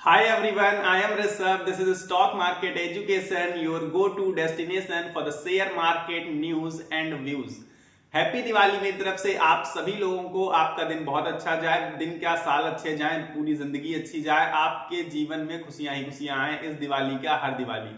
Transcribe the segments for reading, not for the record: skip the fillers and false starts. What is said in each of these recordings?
Hi everyone, I am Rishabh. This is Stock Market Education, your go-to destination for the share market news and views. Happy Diwali मेरी तरफ से आप सभी लोगों को। आपका दिन बहुत अच्छा जाए, दिन क्या साल अच्छे जाए, पूरी जिंदगी अच्छी जाए, आपके जीवन में खुशियां ही खुशियां आए इस दिवाली का हर दिवाली।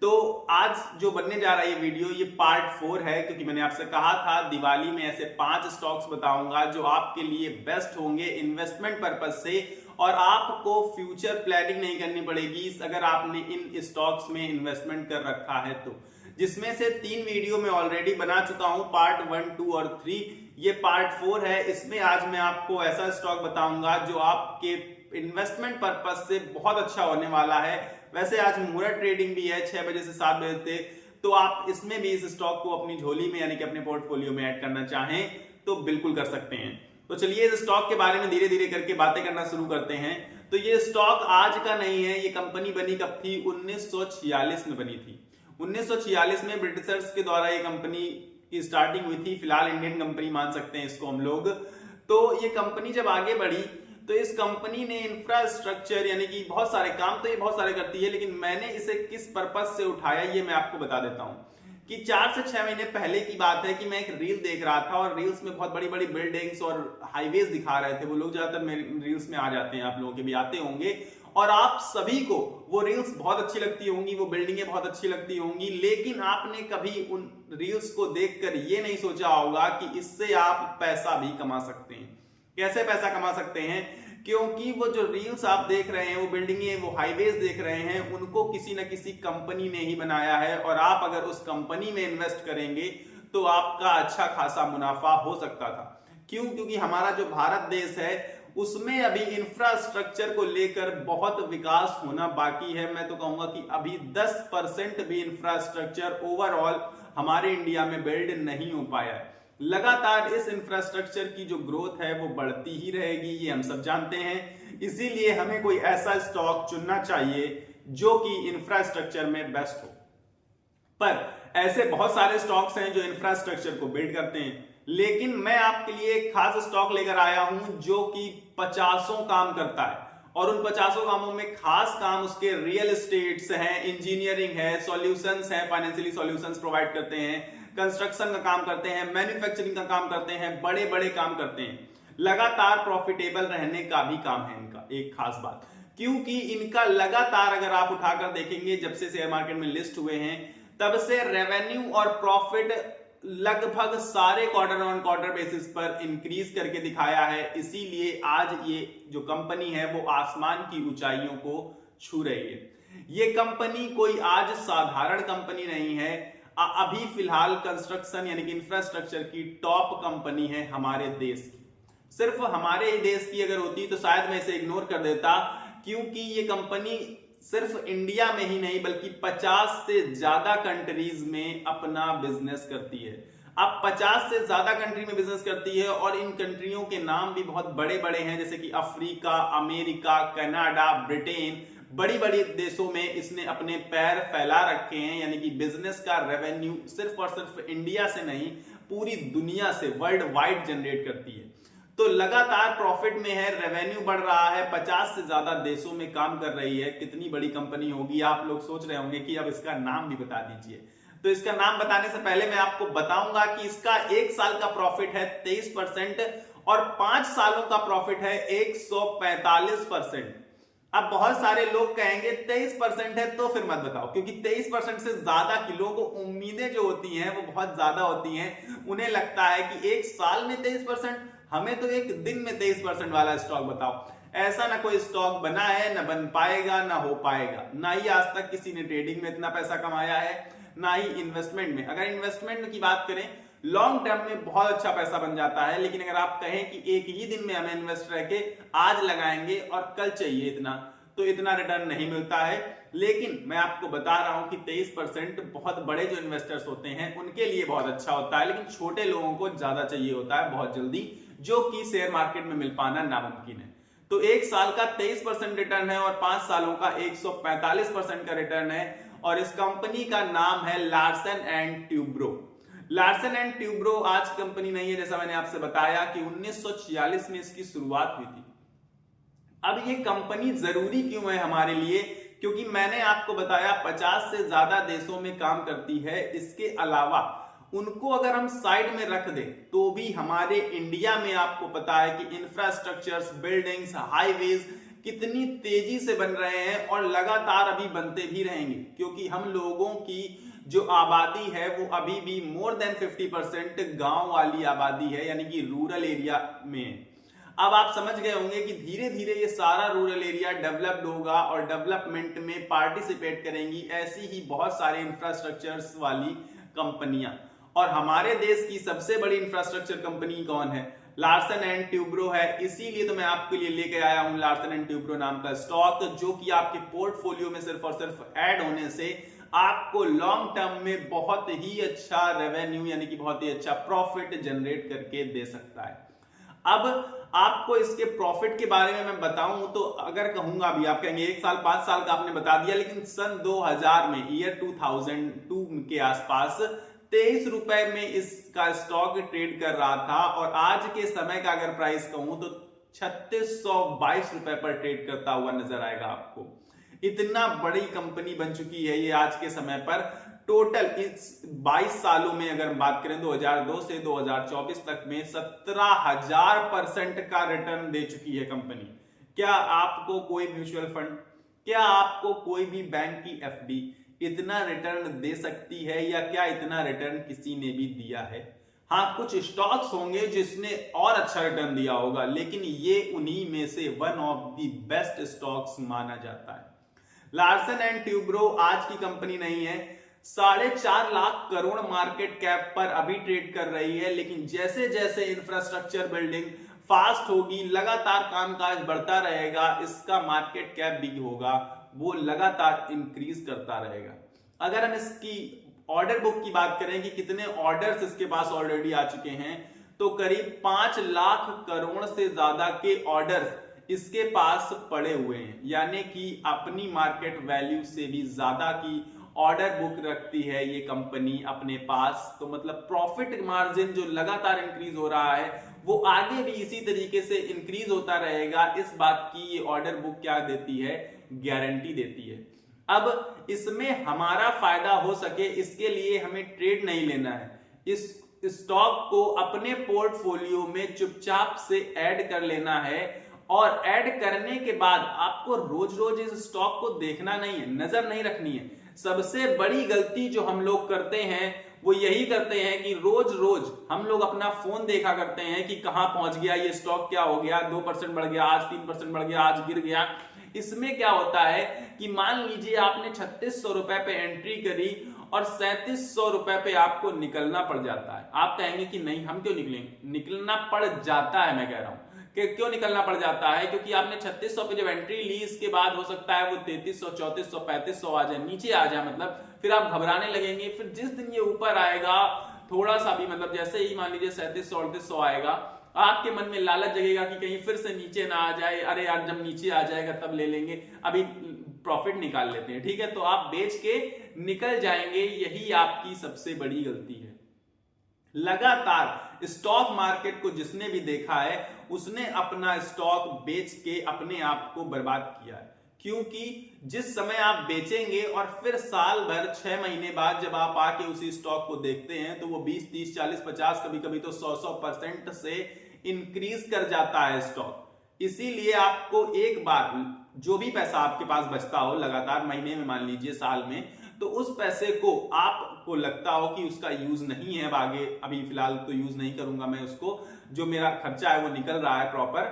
तो आज जो बनने जा रहा है ये वीडियो, ये पार्ट 4 है, क्योंकि मैंने आपसे कहा था दिवाली में ऐसे 5 स्टॉक्स बताऊंगा जो आपके लिए बेस्ट होंगे इन्वेस्टमेंट पर्पज से, और आपको फ्यूचर प्लानिंग नहीं करनी पड़ेगी अगर आपने इन स्टॉक्स में इन्वेस्टमेंट कर रखा है तो। जिसमें से 3 वीडियो में ऑलरेडी बना चुका हूं, पार्ट 1, 2 और 3। ये पार्ट 4 है। इसमें आज मैं आपको ऐसा स्टॉक बताऊंगा जो आपके इन्वेस्टमेंट पर्पज से बहुत अच्छा होने वाला है। वैसे आज मुहूर्त ट्रेडिंग भी है 6 बजे से 7 बजे तक, तो आप इसमें भी इस स्टॉक को अपनी झोली में यानी कि अपने पोर्टफोलियो में ऐड करना चाहें तो बिल्कुल कर सकते हैं। तो चलिए इस स्टॉक के बारे में धीरे धीरे करके बातें करना शुरू करते हैं। तो ये स्टॉक आज का नहीं है, ये कंपनी बनी कब थी? 1946 में बनी थी। 1946 में ब्रिटिशर्स के द्वारा ये कंपनी की स्टार्टिंग हुई थी। फिलहाल इंडियन कंपनी मान सकते हैं इसको हम लोग। तो ये कंपनी जब आगे बढ़ी तो इस कंपनी ने इंफ्रास्ट्रक्चर यानी कि बहुत सारे काम तो ये बहुत सारे करती है, लेकिन मैंने इसे किस पर्पस से उठाया ये मैं आपको बता देता हूं। कि 4 से 6 महीने पहले की बात है कि मैं एक रील देख रहा था और रील्स में बहुत बड़ी बड़ी बिल्डिंग्स और हाईवेज दिखा रहे थे। वो लोग ज्यादातर मेरे रील्स में आ जाते हैं, आप लोगों के भी आते होंगे, और आप सभी को वो रील्स बहुत अच्छी लगती होंगी, वो बिल्डिंगें बहुत अच्छी लगती होंगी, लेकिन आपने कभी उन रील्स को देखकर ये नहीं सोचा होगा कि इससे आप पैसा भी कमा सकते हैं। कैसे पैसा कमा सकते हैं? क्योंकि वो जो रील्स आप देख रहे हैं, वो बिल्डिंगें, वो हाईवेज देख रहे हैं, उनको किसी न किसी कंपनी ने ही बनाया है, और आप अगर उस कंपनी में इन्वेस्ट करेंगे तो आपका अच्छा खासा मुनाफा हो सकता था। क्यों? क्योंकि हमारा जो भारत देश है उसमें अभी इंफ्रास्ट्रक्चर को लेकर बहुत विकास होना बाकी है। मैं तो कहूंगा कि अभी 10% भी इंफ्रास्ट्रक्चर ओवरऑल हमारे इंडिया में बिल्ड नहीं हो पाया है। लगातार इस इंफ्रास्ट्रक्चर की जो ग्रोथ है वो बढ़ती ही रहेगी, ये हम सब जानते हैं। इसीलिए हमें कोई ऐसा स्टॉक चुनना चाहिए जो कि इंफ्रास्ट्रक्चर में बेस्ट हो। पर ऐसे बहुत सारे स्टॉक्स हैं जो इंफ्रास्ट्रक्चर को बिल्ड करते हैं, लेकिन मैं आपके लिए एक खास स्टॉक लेकर आया हूं जो कि 50 काम करता है, और उन 50 कामों में खास काम उसके रियल एस्टेट्स हैं, इंजीनियरिंग है, सॉल्यूशंस हैं, फाइनेंशियली सॉल्यूशंस प्रोवाइड करते हैं, कंस्ट्रक्शन का काम करते हैं, मैन्युफैक्चरिंग का काम करते हैं, बड़े बड़े काम करते हैं। लगातार प्रॉफिटेबल रहने का भी काम है इनका। एक खास बात, क्योंकि इनका लगातार अगर आप उठाकर देखेंगे जब से शेयर मार्केट में लिस्ट हुए हैं तब से रेवेन्यू और प्रॉफिट लगभग सारे क्वार्टर ऑन क्वार्टर बेसिस पर इंक्रीज करके दिखाया है। इसीलिए आज ये जो कंपनी है वो आसमान की ऊंचाइयों को छू रही है। ये कंपनी कोई आज साधारण कंपनी नहीं है, अभी फिलहाल कंस्ट्रक्शन यानी कि इंफ्रास्ट्रक्चर की टॉप कंपनी है हमारे देश की। सिर्फ हमारे देश की अगर होती तो शायद मैं इसे इग्नोर कर देता, क्योंकि ये कंपनी सिर्फ इंडिया में ही नहीं बल्कि 50 से ज्यादा कंट्रीज में अपना बिजनेस करती है। अब 50 से ज्यादा कंट्री में बिजनेस करती है, और इन कंट्रियों के नाम भी बहुत बड़े बड़े हैं, जैसे कि अफ्रीका, अमेरिका, कनाडा, ब्रिटेन। बड़ी बड़ी देशों में इसने अपने पैर फैला रखे हैं, यानी कि बिजनेस का रेवेन्यू सिर्फ और सिर्फ इंडिया से नहीं पूरी दुनिया से वर्ल्ड वाइड जनरेट करती है। तो लगातार प्रॉफिट में है, रेवेन्यू बढ़ रहा है, 50 से ज्यादा देशों में काम कर रही है। कितनी बड़ी कंपनी होगी? आप लोग सोच रहे होंगे कि अब इसका नाम भी बता दीजिए। तो इसका नाम बताने से पहले मैं आपको बताऊंगा कि इसका 1 साल का प्रॉफिट है 23% और 5 सालों का प्रॉफिट है 145%। अब बहुत सारे लोग कहेंगे 23% है तो फिर मत बताओ, क्योंकि 23% से ज्यादा की लोगों को उम्मीदें जो होती हैं वो बहुत ज्यादा होती हैं। उन्हें लगता है कि 1 साल में 23%, हमें तो 1 दिन में 23% वाला स्टॉक बताओ। ऐसा ना कोई स्टॉक बना है, ना बन पाएगा, ना हो पाएगा। ना ही आज तक किसी ने ट्रेडिंग में इतना पैसा कमाया है, ना ही इन्वेस्टमेंट में। अगर इन्वेस्टमेंट की बात करें लॉन्ग टर्म में बहुत अच्छा पैसा बन जाता है, लेकिन अगर आप कहें कि एक ही दिन में हमें इन्वेस्ट रह के आज लगाएंगे और कल चाहिए इतना, तो इतना रिटर्न नहीं मिलता है। लेकिन मैं आपको बता रहा हूं कि 23% बहुत बड़े जो इन्वेस्टर्स होते हैं उनके लिए बहुत अच्छा होता है, लेकिन छोटे लोगों को ज्यादा चाहिए होता है बहुत जल्दी, जो कि शेयर मार्केट में मिल पाना नामुमकिन है। तो 1 साल का 23% रिटर्न है और 5 सालों का 145% का रिटर्न है, और इस कंपनी का नाम है Larsen and Toubro. Larsen and Toubro आज कंपनी नहीं है, जैसा मैंने आपसे बताया कि 1946 में इसकी शुरुआत हुई थी। अब ये कंपनी जरूरी क्यों है हमारे लिए? क्योंकि मैंने आपको बताया 50 से ज्यादा देशों में काम करती है। इसके अलावा उनको अगर हम साइड में रख दें तो भी हमारे इंडिया में आपको पता है कि इंफ्रास्ट्रक्चर्स, बिल्डिंग्स, हाईवेज कितनी तेजी से बन रहे हैं और लगातार अभी बनते भी रहेंगे, क्योंकि हम लोगों की जो आबादी है वो अभी भी मोर देन 50% गांव वाली आबादी है, यानी कि रूरल एरिया में। अब आप समझ गए होंगे कि धीरे धीरे ये सारा रूरल एरिया डेवलप्ड होगा और डेवलपमेंट में पार्टिसिपेट करेंगी ऐसी ही बहुत सारे इंफ्रास्ट्रक्चर्स वाली कंपनियां। और हमारे देश की सबसे बड़ी इंफ्रास्ट्रक्चर कंपनी कौन है? लार्सन एंड ट्यूब्रो है। इसीलिए तो मैं आपके लिए लेके आया हूं लार्सन एंड ट्यूब्रो नाम का स्टॉक, जो कि आपके पोर्टफोलियो में सिर्फ और सिर्फ ऐड होने से आपको लॉन्ग टर्म में बहुत ही अच्छा रेवेन्यू यानी कि बहुत ही अच्छा प्रॉफिट जनरेट करके दे सकता है। अब आपको इसके प्रॉफिट के बारे में मैं बताऊं तो अगर कहूंगा, अभी आप कहेंगे 1 साल 5 साल का आपने बता दिया, लेकिन सन 2000 में, ईयर 2002 के आसपास 23 रुपए में इसका स्टॉक ट्रेड कर रहा था और आज के समय का अगर प्राइस कहूं तो 3622 रुपए पर ट्रेड करता हुआ नजर आएगा आपको। इतना बड़ी कंपनी बन चुकी है ये आज के समय पर। टोटल इस 22 सालों में अगर हम बात करें 2002 से 2024 तक में 17,000% का रिटर्न दे चुकी है कंपनी। क्या आपको कोई म्यूचुअल फंड, क्या आपको कोई भी बैंक की एफडी इतना रिटर्न दे सकती है, या क्या इतना रिटर्न किसी ने भी दिया है? हाँ, कुछ स्टॉक्स होंगे जिसने और अच्छा रिटर्न दिया होगा, लेकिन ये उन्हीं में से one of the best stocks माना जाता है। लार्सन एंड ट्यूब्रो आज की कंपनी नहीं है, 4.5 लाख करोड़ मार्केट कैप पर अभी ट्रेड कर रही है, लेकिन जैसे जैसे इंफ्रास्ट्रक्चर बिल्डिंग फास्ट होगी, लगातार कामकाज बढ़ता रहेगा, इसका मार्केट कैप भी होगा वो लगातार इंक्रीज करता रहेगा। अगर हम इसकी ऑर्डर बुक की बात करें कि कितने ऑर्डर्स इसके पास ऑलरेडी आ चुके हैं, तो करीब 5 लाख करोड़ से ज्यादा के ऑर्डर्स इसके पास पड़े हुए हैं, यानी कि अपनी मार्केट वैल्यू से भी ज्यादा की ऑर्डर बुक रखती है ये कंपनी अपने पास। तो मतलब प्रॉफिट मार्जिन जो लगातार इंक्रीज हो रहा है वो आगे भी इसी तरीके से इंक्रीज होता रहेगा। इस बात की ये ऑर्डर बुक क्या देती है? गारंटी देती है। अब इसमें हमारा फायदा हो सके इसके लिए हमें ट्रेड नहीं लेना है, इस स्टॉक को अपने पोर्टफोलियो में चुपचाप से ऐड कर लेना है। और ऐड करने के बाद आपको रोज रोज इस स्टॉक को देखना नहीं है, नजर नहीं रखनी है। सबसे बड़ी गलती जो हम लोग करते हैं वो यही करते हैं कि रोज रोज हम लोग अपना फोन देखा करते हैं कि कहां पहुंच गया ये स्टॉक, क्या हो गया, 2% बढ़ गया, आज 3% बढ़ गया, आज गिर गया। इसमें क्या होता है कि मान लीजिए आपने 3600 रुपए पे एंट्री करी और 3700 रुपए पे आपको निकलना पड़ जाता है। आप कहेंगे कि नहीं, हम क्यों निकलेंगे? निकलना पड़ जाता है। मैं कह रहा हूं कि क्यों निकलना पड़ जाता है, क्योंकि आपने 3600 पे जब एंट्री ली, इसके बाद हो सकता है वो 3300, 3400, 3500 आ जाए, नीचे आ जाए, मतलब फिर आप घबराने लगेंगे। फिर जिस दिन ये ऊपर आएगा थोड़ा सा भी, मतलब जैसे ही मान लीजिए 3700, 3800 आएगा, आपके मन में लालच जगेगा कि कहीं फिर से नीचे ना आ जाए, अरे यार जब नीचे आ जाएगा तब ले लेंगे, अभी प्रॉफिट निकाल लेते हैं, ठीक है। तो आप बेच के निकल जाएंगे, यही आपकी सबसे बड़ी गलती है। लगातार स्टॉक मार्केट को जिसने भी देखा है उसने अपना स्टॉक बेच के अपने आप को बर्बाद किया है, क्योंकि जिस समय आप बेचेंगे और फिर साल भर 6 महीने बाद जब आप आके उसी स्टॉक को देखते हैं तो वो 20, 30, 40, 50, कभी कभी तो 100% से इंक्रीज कर जाता है स्टॉक। इसीलिए आपको एक बार जो भी पैसा आपके पास बचता हो लगातार, महीने में मान लीजिए, साल में, तो उस पैसे को आपको लगता हो कि उसका यूज नहीं है, आगे अभी फिलहाल तो यूज नहीं करूंगा मैं उसको, जो मेरा खर्चा है वो निकल रहा है प्रॉपर,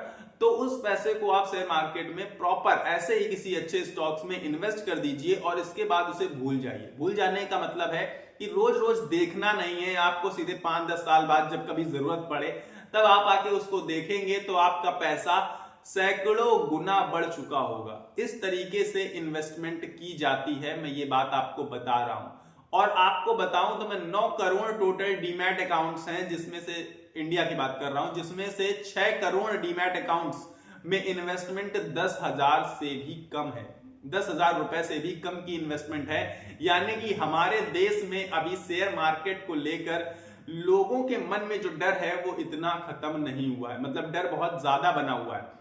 तो उस पैसे को आप शेयर मार्केट में प्रॉपर ऐसे ही किसी अच्छे स्टॉक्स में इन्वेस्ट कर दीजिए और इसके बाद उसे भूल जाइए। भूल जाने का मतलब है कि रोज रोज देखना नहीं है आपको, सीधे 5-10 साल बाद जब कभी जरूरत पड़े तब आप आके उसको देखेंगे तो आपका पैसा सैकड़ों गुना बढ़ चुका होगा। इस तरीके से इन्वेस्टमेंट की जाती है, मैं ये बात आपको बता रहा हूं। और आपको बताऊं तो मैं 9 करोड़ टोटल डीमैट अकाउंट्स हैं, जिसमें से इंडिया की बात कर रहा हूं, जिसमें से 6 करोड़ डीमैट अकाउंट्स में इन्वेस्टमेंट 10,000 से भी कम है, 10,000 रुपए से भी कम की इन्वेस्टमेंट है। यानी कि हमारे देश में अभी शेयर मार्केट को लेकर लोगों के मन में जो डर है वो इतना खत्म नहीं हुआ है, मतलब डर बहुत ज्यादा बना हुआ है।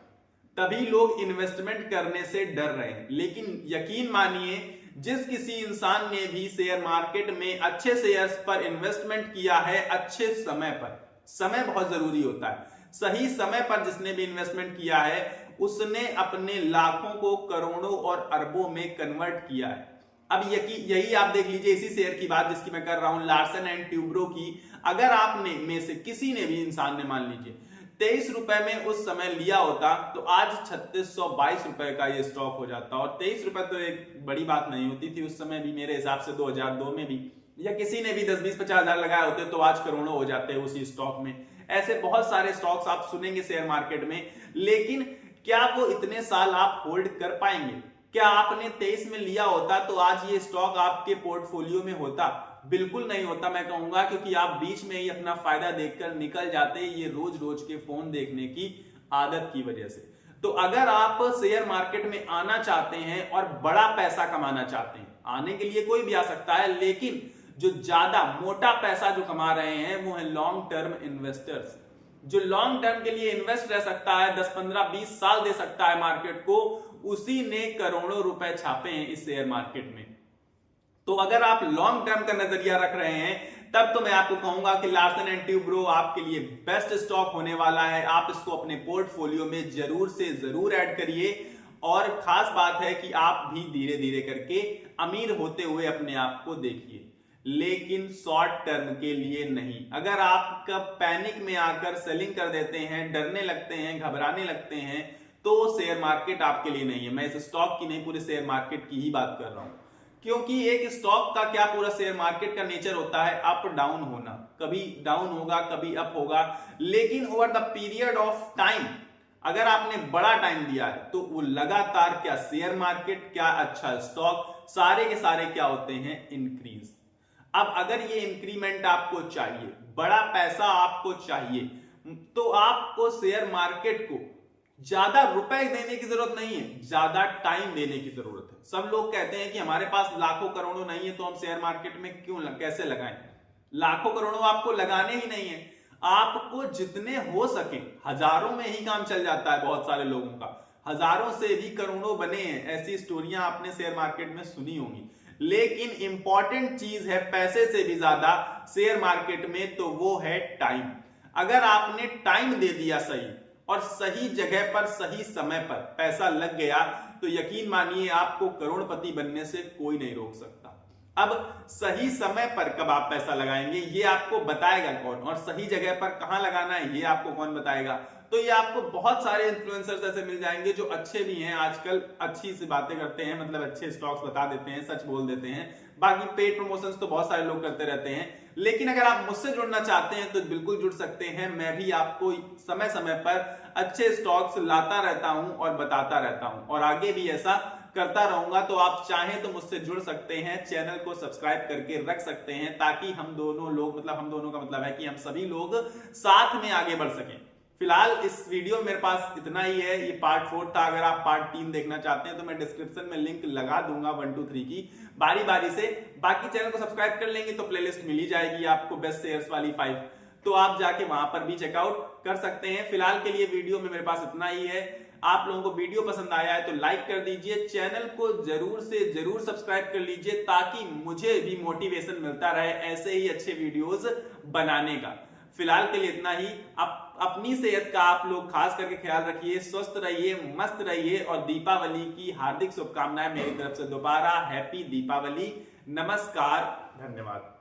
तभी लोग इन्वेस्टमेंट करने से डर रहे हैं। लेकिन यकीन मानिए, जिस किसी इंसान ने भी शेयर मार्केट में अच्छे शेयर्स पर इन्वेस्टमेंट किया है अच्छे समय पर, समय बहुत जरूरी होता है, सही समय पर जिसने भी इन्वेस्टमेंट किया है उसने अपने लाखों को करोड़ों और अरबों में कन्वर्ट किया है। अब यही आप देख लीजिए, इसी शेयर की बात जिसकी मैं कर रहा हूं, लार्सन एंड ट्यूब्रो की। अगर आपने में से किसी ने भी इंसान ने मान लीजिए 23 रुपए में उस समय लिया होता तो आज 3622 रुपए का ये स्टॉक हो जाता। और 23 रुपए तो एक बड़ी बात नहीं होती थी उस समय भी, मेरे हिसाब से 2002 में भी, या किसी ने भी 10-20-50 हजार लगाए होते तो आज करोड़ों हो जाते हैं उसी स्टॉक में। ऐसे बहुत सारे स्टॉक्स आप सुनेंगे शेयर मार्केट में, लेकिन क्या वो इतने साल आप होल्ड कर पाएंगे? क्या आपने 23 में लिया होता तो आज ये स्टॉक आपके पोर्टफोलियो में होता? बिल्कुल नहीं होता मैं कहूंगा, क्योंकि आप बीच में ही अपना फायदा देखकर निकल जाते ये रोज रोज के फोन देखने की आदत की वजह से। तो अगर आप शेयर मार्केट में आना चाहते हैं और बड़ा पैसा कमाना चाहते हैं, आने के लिए कोई भी आ सकता है, लेकिन जो ज्यादा मोटा पैसा जो कमा रहे हैं वो है लॉन्ग टर्म इन्वेस्टर्स। जो लॉन्ग टर्म के लिए इन्वेस्ट रह सकता है, 10, 15, 20 साल दे सकता है मार्केट को, उसी ने करोड़ों रुपए छापे हैं इस शेयर मार्केट में। तो अगर आप लॉन्ग टर्म का नजरिया रख रहे हैं तब तो मैं आपको कहूंगा कि लार्सन एंड ट्यूब्रो आपके लिए बेस्ट स्टॉक होने वाला है। आप इसको अपने पोर्टफोलियो में जरूर से जरूर ऐड करिए। और खास बात है कि आप भी धीरे धीरे करके अमीर होते हुए अपने आप को देखिए, लेकिन शॉर्ट टर्म के लिए नहीं। अगर आप पैनिक में आकर सेलिंग कर देते हैं, डरने लगते हैं, घबराने लगते हैं, तो शेयर मार्केट आपके लिए नहीं है। मैं इस स्टॉक की नहीं, पूरे शेयर मार्केट की ही बात कर रहा हूं, क्योंकि एक स्टॉक का क्या, पूरा शेयर मार्केट का नेचर होता है अप डाउन होना। कभी डाउन होगा, कभी अप होगा, लेकिन over the period of time अगर आपने बड़ा टाइम दिया है तो वो लगातार, क्या शेयर मार्केट, क्या अच्छा स्टॉक, सारे के सारे क्या होते हैं, इंक्रीज। अब अगर ये इंक्रीमेंट आपको चाहिए, बड़ा पैसा आपको चाहिए, तो आपको शेयर मार्केट को ज्यादा रुपए देने की जरूरत नहीं है, ज्यादा टाइम देने की जरूरत है। सब लोग कहते हैं कि हमारे पास लाखों करोड़ों नहीं है तो हम शेयर मार्केट में कैसे लगाएं? लाखों करोड़ों आपको लगाने ही नहीं है, आपको जितने हो सके, हजारों में ही काम चल जाता है बहुत सारे लोगों का, हजारों से भी करोड़ों बने हैं। ऐसी स्टोरियां आपने शेयर मार्केट में सुनी होंगी। लेकिन इंपॉर्टेंट चीज है पैसे से भी ज्यादा शेयर मार्केट में, तो वो है टाइम। अगर आपने टाइम दे दिया सही और सही जगह पर सही समय पर पैसा लग गया तो यकीन मानिए आपको करोड़पति बनने से कोई नहीं रोक सकता। अब सही समय पर कब आप पैसा लगाएंगे ये आपको बताएगा कौन, और सही जगह पर कहां लगाना है ये आपको कौन बताएगा? तो ये आपको बहुत सारे इन्फ्लुएंसर्स ऐसे मिल जाएंगे जो अच्छे भी हैं, आजकल अच्छी सी बातें करते हैं, मतलब अच्छे स्टॉक्स बता देते हैं, सच बोल देते हैं। बाकी पेड प्रमोशंस तो बहुत सारे लोग करते रहते हैं। लेकिन अगर आप मुझसे जुड़ना चाहते हैं तो बिल्कुल जुड़ सकते हैं। मैं भी आपको समय समय पर अच्छे स्टॉक्स लाता रहता हूं और बताता रहता हूं, और आगे भी ऐसा करता रहूंगा। तो आप चाहें तो मुझसे जुड़ सकते हैं, चैनल को सब्सक्राइब करके रख सकते हैं, ताकि हम दोनों लोग, मतलब हम दोनों का मतलब है कि हम सभी लोग साथ में आगे बढ़ सकें। फिलहाल इस वीडियो में मेरे पास इतना ही है, ये पार्ट 4 था। अगर आप पार्ट 3 देखना चाहते हैं तो मैं डिस्क्रिप्शन में लिंक लगा दूंगा 1, 2, 3 की, बारी बारी से। बाकी चैनल को सब्सक्राइब कर लेंगे तो प्लेलिस्ट मिल ही जाएगी आपको, बेस्ट शेयर्स वाली 5, तो आप जाके वहां पर भी चेकआउट कर सकते हैं। फिलहाल के लिए वीडियो में मेरे पास इतना ही है। आप लोगों को वीडियो पसंद आया है तो लाइक कर दीजिए, चैनल को जरूर से जरूर सब्सक्राइब कर लीजिए, ताकि मुझे भी मोटिवेशन मिलता रहे ऐसे ही अच्छे वीडियोस बनाने का। फिलहाल के लिए इतना ही। अपनी सेहत का आप लोग खास करके ख्याल रखिए, स्वस्थ रहिए, मस्त रहिए, और दीपावली की हार्दिक शुभकामनाएं मेरी तरफ से दोबारा। हैप्पी दीपावली, नमस्कार, धन्यवाद।